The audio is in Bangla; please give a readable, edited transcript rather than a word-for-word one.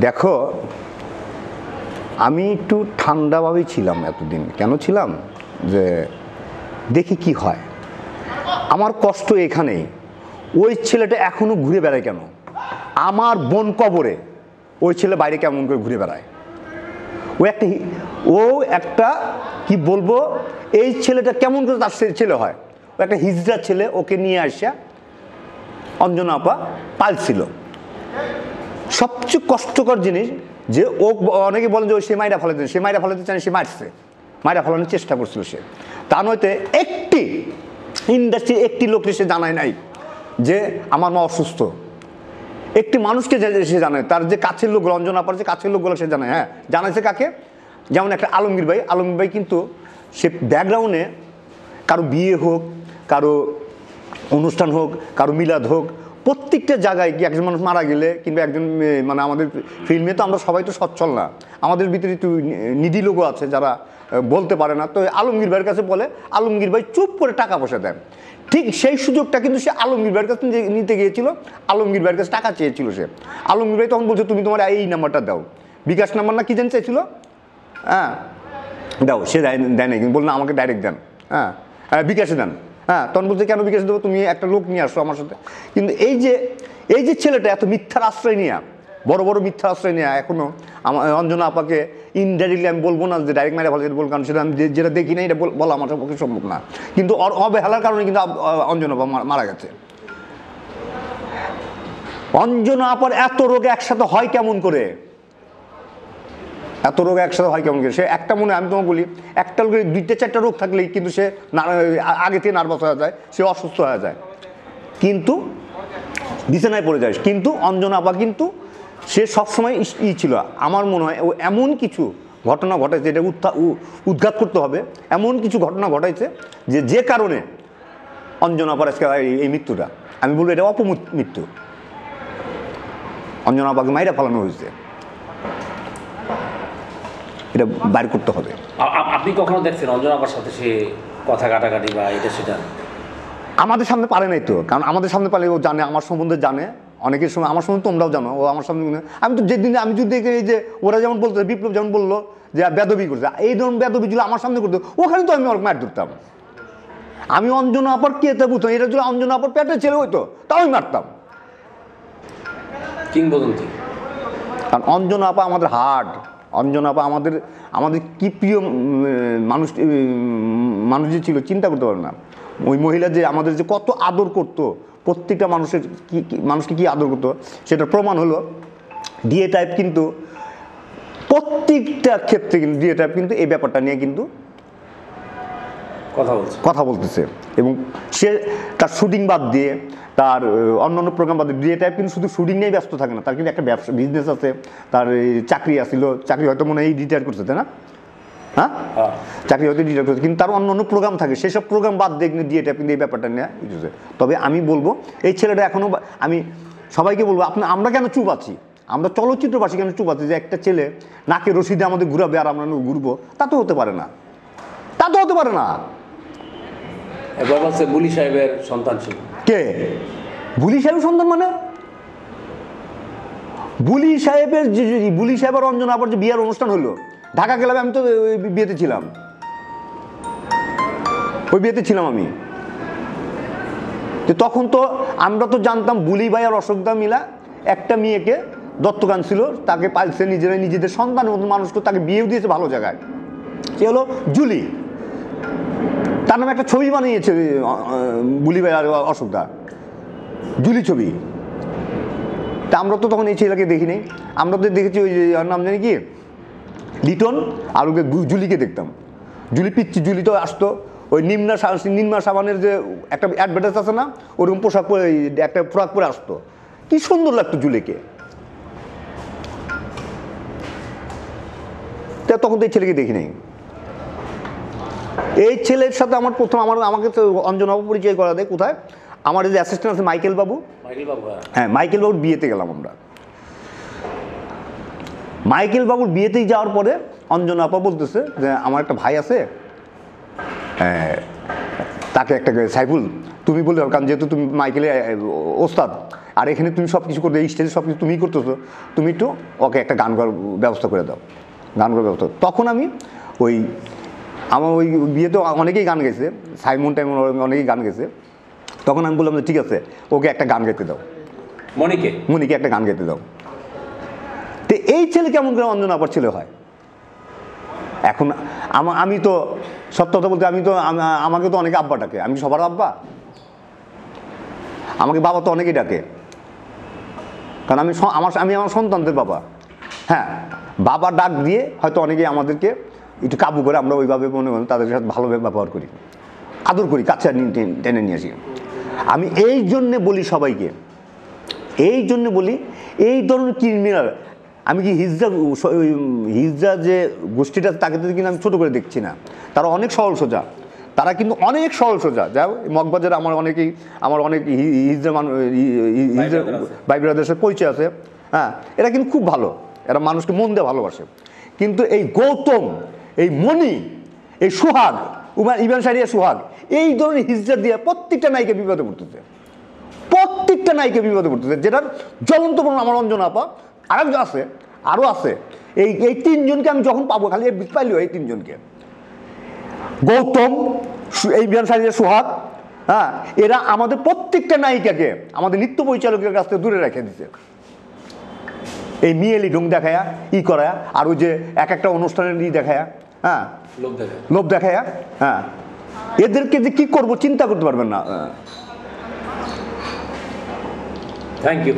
দেখো, আমি একটু ঠান্ডাভাবেই ছিলাম এতদিন। কেন ছিলাম? যে দেখি কি হয়। আমার কষ্ট এখানেই, ওই ছেলেটা এখনো ঘুরে বেড়ায় কেন? আমার বোন কবরে ওই ছেলে বাইরে কেমন করে ঘুরে বেড়ায়? ও একটা কি বলবো, এই ছেলেটা কেমন করে তার ছেলে হয়? ও একটা হিজড়া ছেলে, ওকে নিয়ে আসা অঞ্জনা আপা পালছিল। সবচেয়ে কষ্টকর জিনিস যে ও, অনেকে বলেন যে ওই সে মাইরা ফেলাতে, সে মাইরা ফেলাতে চান, সে মারছে, মাইরা ফেলানোর চেষ্টা করছিল সে। তা নয়তো একটি ইন্ডাস্ট্রি, একটি লোককে সে জানায় নাই যে আমার মা অসুস্থ। একটি মানুষকে সে জানে, তার যে কাছের লোকগুলো, অঞ্জনা আপার যে কাছের লোকগুলো সে জানে। হ্যাঁ, জানাইছে কাকে? যেমন একটা আলমগীর ভাই। আলমগীর ভাই কিন্তু সে ব্যাকগ্রাউন্ডে কারো বিয়ে হোক, কারো অনুষ্ঠান হোক, কারো মিলাদ হোক, প্রত্যেকটা জায়গায় কি একজন মানুষ মারা গেলে কিংবা একজন, মানে আমাদের ফিল্মে তো আমরা সবাই তো সচ্ছল না, আমাদের ভিতরে একটু নিডি লোকও আছে যারা বলতে পারে না। তো আলমগীর ভাইয়ের কাছে বলে, আলমগীর ভাই চুপ করে টাকা পয়সা দেন। ঠিক সেই সুযোগটা কিন্তু সে আলমগীর ভাইয়ের কাছে নিতে গিয়েছিল। আলমগীর ভাইয়ের কাছে টাকা চেয়েছিল সে। আলমগীর ভাই তখন বলছে তুমি তোমার এই নাম্বারটা দাও, বিকাশ নাম্বার না কি জানি চাইছিল, হ্যাঁ দাও। সে দেয় নাই, কিন্তু বললো না আমাকে ডাইরেক্ট দেন, হ্যাঁ বিকাশে দেন। হ্যাঁ, তখন বলতে কেন বিকাশ দেবো, তুমি একটা লোক নিয়ে আসো আমার সাথে। কিন্তু এই যে ছেলেটা এত মিথ্যার আশ্রয় নিয়ে, বড় বড় মিথ্যার আশ্রয় নিয়ে এখনো আমার অঞ্জনা আপাকে ইনডাইরেক্টলি, আমি বলবো না যে ডাইরেক্ট মাইরা ভালো বলবো, কারণ সেটা আমি যেটা দেখি না এটা বলা আমার পক্ষে সম্ভব না। কিন্তু অবহেলার কারণে কিন্তু অঞ্জনা আপা মারা গেছে। অঞ্জনা আপার এত রোগ একসাথে হয় কেমন করে? এত রোগ একসাথে হয় কেমন করে? সে একটা মনে, আমি তোমাকে বলি, একটা লোকের 2-4টা রোগ থাকলেই কিন্তু সে আগে থেকে নার্ভাস হয়ে যায়, সে অসুস্থ হয়ে যায়, কিন্তু বিছানায় পড়ে যায়। কিন্তু অঞ্জনা আপা কিন্তু সে সবসময় ছিল। আমার মনে হয় ও এমন কিছু ঘটনা ঘটাইছে, এটা উদ্ঘাত করতে হবে। এমন কিছু ঘটনা ঘটাইছে যে কারণে অঞ্জনা আপার আজকে এই মৃত্যুটা, আমি বলবো এটা অপমৃত্যু। অঞ্জনা আপাকে মাইরা ফেলানো হয়েছে, এটা বাইর করতে হবে। আপনি কখনো দেখছেন অঞ্জনা আপার সাথে সে কথা কাটাকাটি বা এটা সেটা? আমাদের সামনে পারে নাই তো, কারণ আমাদের সামনে পারলে ও জানে, আমার সম্বন্ধে জানে, অনেকের সময় আমার সম্বন্ধে তোমরাও জানো, ও আমার সামনে। আমি তো যেদিন আমি যদি দেখি এই যে ওরা যেমন বলতো, বিপ্লব যেমন বললো যে বেদবি করছে, এই ধরুন বেদবি যদি আমার সামনে করতো, ওখানে তো আমি মার ধরতাম। আমি অঞ্জনা আপার কে তা বুঝতাম, এটা যদি অঞ্জনা আপার পেটের ছেলে হইতো তাও আমি মারতাম। কিংবদন্তি। কারণ অঞ্জনা আপা আমাদের হার্ট, অঞ্জনা আপা আমাদের কি প্রিয় মানুষ যে ছিল, চিন্তা করতে পারে না। ওই মহিলা যে আমাদের যে কত আদর করতো, প্রত্যেকটা মানুষকে কি আদর করতো, সেটার প্রমাণ হলো ডিএ টাইপ। কিন্তু প্রত্যেকটা ক্ষেত্রে কিন্তু ডিএ টাইপ কিন্তু এই ব্যাপারটা নিয়ে কিন্তু কথা বলতেছে। এবং সে তার শুটিং বাদ দিয়ে, তার অন্যান্য প্রোগ্রাম বাদ দিয়ে, ডিএ টাইপ কিন্তু শুধু শুটিং নিয়েই ব্যস্ত থাকে না, তার কিন্তু একটা ব্যবসা বিজনেস আছে, তার চাকরি আসছিল, চাকরি হয়তো মনে হয় রিটায়ার করছে, তাই না? হ্যাঁ, চাকরি হয়তো রিটায়ার করছে, কিন্তু তার অন্যান্য প্রোগ্রাম থাকে, সেসব প্রোগ্রাম বাদ দিয়ে কিন্তু ডিএ টাইপ কিন্তু এই ব্যাপারটা নিয়ে ইউজে। তবে আমি বলবো এই ছেলেটা এখনও, আমি সবাইকে বলবো, আমরা কেন চুপ আছি? আমরা চলচ্চিত্রবাসী কেন চুপ আছি যে একটা ছেলে নাকে রশিদে আমাদের ঘুরাবে আর আমরা ঘুরবো? তা তো হতে পারে না, তা তো হতে পারে না। এবার বলছে বুলি সাহেবের সন্তান ছিল। কে বুলি সাহেবের সন্তান? মানে বুলি সাহেবের অঞ্জনা আপার যে বিয়ের অনুষ্ঠান হলো ঢাকা ক্লাবে, আমি তো বিয়েতে ছিলাম, ওই বিয়েতে ছিলাম আমি। তখন তো আমরা তো জানতাম বুলি ভাই আর অশোকদা মিলা একটা মেয়েকে দত্তক আনছিল, তাকে পালছে নিজেদের সন্তানের মতো মানুষ করে, তাকে বিয়েও দিয়েছে ভালো জায়গায়। সে হলো জুলি, তার নামে একটা ছবি বানিয়েছে বুলি ভাই আর অশোকদা, জুলি ছবি। তা আমরা তো তখন এই ছেলেকে দেখি নাই, আমরা তো দেখেছি ওই নাম জানি কি লিটন, আর ওকে জুলিকে দেখতাম। জুলি পিচ্ছি, জুলি তো আসতো ওই নিম্না সাবানের যে একটা অ্যাডভার্টাইজ আছে না, ওরকম পোশাক পরে, একটা ফ্রক পরে আসতো, কি সুন্দর লাগতো জুলিকে। তা তখন তো এই ছেলেকে দেখি নাই। এই ছেলের সাথে আমার প্রথম আমাকে তো অঞ্জনা বাবু পরিচয় করা দেয় কোথায়, আমার যে অ্যাসিস্ট্যান্ট আছে মাইকেল বাবু, হ্যাঁ মাইকেল বাবুর বিয়েতে গেলাম আমরা। মাইকেল বাবুর বিয়েতেই যাওয়ার পরে অঞ্জনা আপা বলতেছে যে আমার একটা ভাই আছে, তাকে একটা সাইফুল তুমি বলে, কারণ যেহেতু তুমি মাইকেলের ওস্তাদ, আর এখানে তুমি সব কিছু করতে, এই স্টেজে সব কিছু তুমিই করতেছো, তুমি একটু ওকে একটা গান গাওয়ার ব্যবস্থা করে দাও, গান করার ব্যবস্থা। তখন আমি আমার ওই বিয়েতে অনেকেই গান গেছে, সাইমন টাইমন অনেকেই গান গেছে, তখন আমি বললাম যে ঠিক আছে ওকে একটা গান গাইতে দাও, মনিকে একটা গান গাইতে দাও। তো এই ছেলে কেমন করে অঞ্জনা আপার ছেলে হয়? এখন আমি তো সত্য কথা বলতে, আমাকে তো অনেকে আব্বা ডাকে, আমি সবার আব্বা? আমাকে বাবা তো অনেকেই ডাকে, কারণ আমি আমার সন্তানদের বাবা। হ্যাঁ, বাবা ডাক দিয়ে হয়তো অনেকেই আমাদেরকে একটু কাবু করে, আমরা ওইভাবে মনে করি তাদের সাথে ভালোভাবে ব্যবহার করি, আদর করি, কাছে টেনে নিয়ে আসি। আমি এই জন্যে বলি সবাইকে, এই জন্যে বলি এই ধরনের ক্রিমিনাল, আমি কি হিজড়া যে গোষ্ঠীটা তাকে কিন্তু আমি ছোটো করে দেখছি না, তারা অনেক সরল সোজা, তারা কিন্তু অনেক সরল সোজা। যাও মগবাজারে আমার অনেক হিজড়া ভাই ব্রাদারের সাথে পরিচয় আছে। হ্যাঁ, এরা কিন্তু খুব ভালো, এরা মানুষকে মন দিয়ে ভালোবাসে। কিন্তু এই গৌতম, এই মণি, এই সোহাগ, ইভান সারিয়া সোহাগ, এই ধরনের হিজড়া দিয়ে প্রত্যেকটা নায়িকা বিপদে পড়তেছে, প্রত্যেকটা নায়িকা বিপদে পড়তেছে। যেটার জ্বলন্ত প্রমাণ আমার অঞ্জনা আপা, আরেকজন আছে, আরও আছে। এই তিনজনকে আমি যখন পাবো, খালি পাইলেও এই তিনজনকে, গৌতম, এই বিহান সারিয়া সোহাগ, হ্যাঁ, এরা আমাদের প্রত্যেকটা নায়িকাকে আমাদের নৃত্য পরিচালকের কাছ থেকে দূরে রেখে দিচ্ছে। এই মিয়েলি ঢং দেখায়া করায়া, আর ওই যে এক একটা অনুষ্ঠানের দেখায়া, হ্যাঁ, লোভ দেখায়া, হ্যাঁ, এদেরকে যে কি করবো চিন্তা করতে পারবেন না। Thank you.